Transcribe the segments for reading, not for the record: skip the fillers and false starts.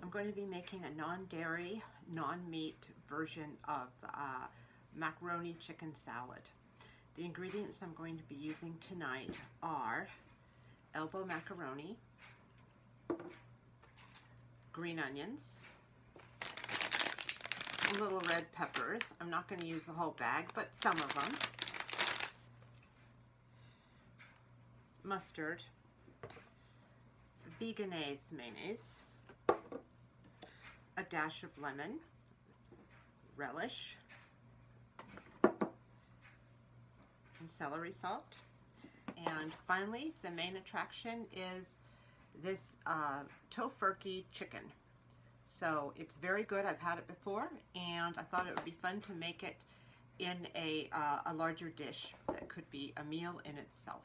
I'm going to be making a non-dairy, non-meat version of macaroni chicken salad. The ingredients I'm going to be using tonight are elbow macaroni, green onions, little red peppers. I'm not going to use the whole bag, but some of them. Mustard, vegenaise mayonnaise, a dash of lemon, relish, and celery salt. And finally, the main attraction is this Tofurky chicken. So it's very good. I've had it before, and I thought it would be fun to make it in a larger dish that could be a meal in itself.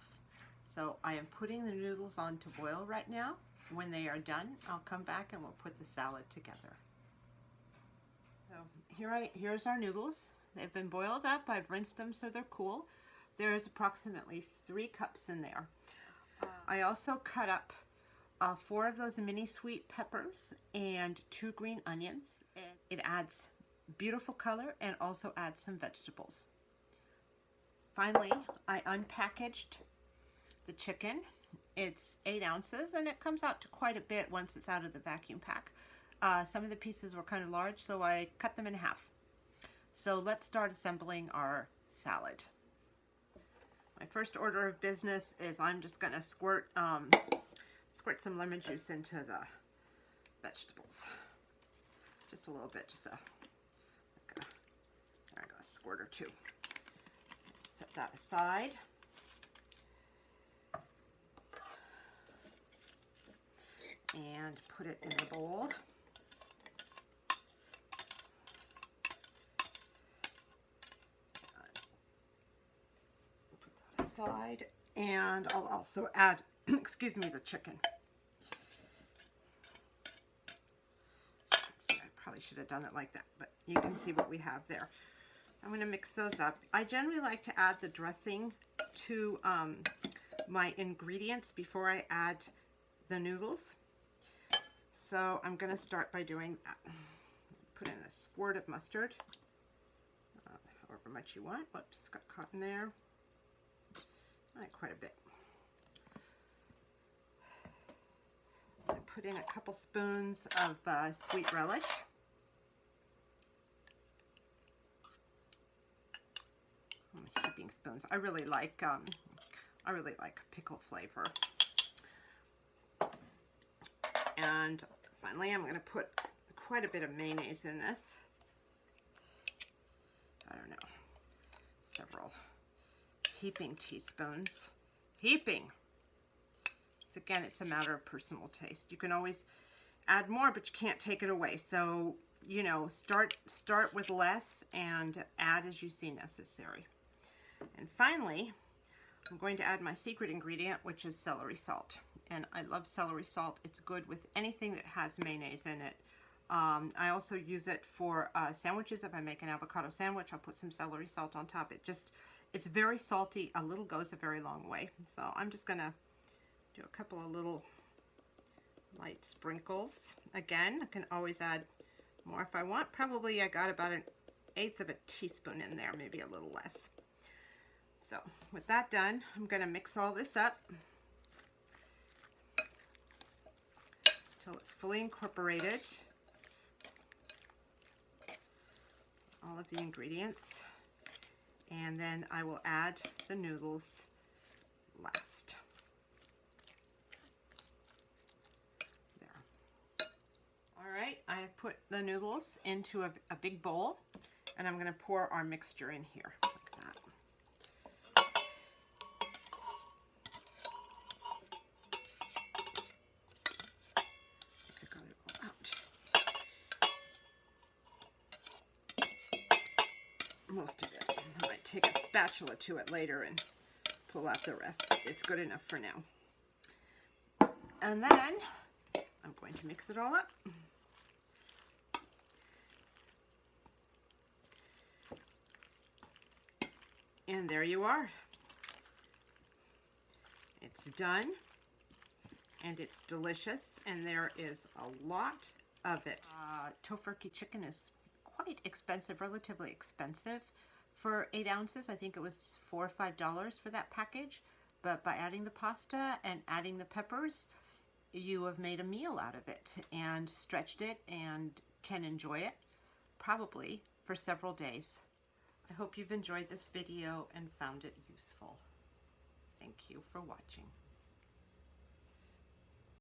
So I am putting the noodles on to boil right now. When they are done, I'll come back and we'll put the salad together. So here's our noodles. They've been boiled up. I've rinsed them so they're cool. There's approximately 3 cups in there. I also cut up 4 of those mini sweet peppers and 2 green onions. It adds beautiful color and also adds some vegetables. Finally, I unpackaged the chicken. It's 8 ounces and it comes out to quite a bit once it's out of the vacuum pack. Some of the pieces were kind of large, so I cut them in half. So let's start assembling our salad. My first order of business is I'm just going to squirt some lemon juice into the vegetables. Just a little bit, there I go, a squirt or 2. Set that aside. And put it in the bowl. Put that aside, and I'll also add, excuse me, the chicken. I probably should have done it like that, but you can see what we have there. I'm going to mix those up. I generally like to add the dressing to my ingredients before I add the noodles. So I'm going to start by doing that. Put in a squirt of mustard, however much you want. Whoops, got caught in there. Quite a bit. I put in a couple spoons of sweet relish. Heaping spoons. I really like pickle flavor. And finally, I'm going to put quite a bit of mayonnaise in this. I don't know, several heaping teaspoons. Heaping! So again, it's a matter of personal taste. You can always add more, but you can't take it away. So, you know, start with less and add as you see necessary. And finally, I'm going to add my secret ingredient, which is celery salt. And I love celery salt. It's good with anything that has mayonnaise in it. I also use it for sandwiches. If I make an avocado sandwich, I'll put some celery salt on top. It's very salty. A little goes a very long way. So I'm just going to do a couple of little light sprinkles. Again, I can always add more if I want. Probably I got about 1/8 of a teaspoon in there, maybe a little less. So with that done, I'm going to mix all this up until it's fully incorporated. All of the ingredients. And then I will add the noodles last. There. All right, I have put the noodles into a big bowl, and I'm going to pour our mixture in here like that. Most of it. I might take a spatula to it later and pull out the rest. It's good enough for now. And then I'm going to mix it all up. And there you are. It's done, and it's delicious, and there is a lot of it. Tofurky chicken is quite expensive, relatively expensive for 8 ounces. I think it was $4 or $5 for that package. But by adding the pasta and adding the peppers, you have made a meal out of it and stretched it and can enjoy it probably for several days. I hope you've enjoyed this video and found it useful. Thank you for watching.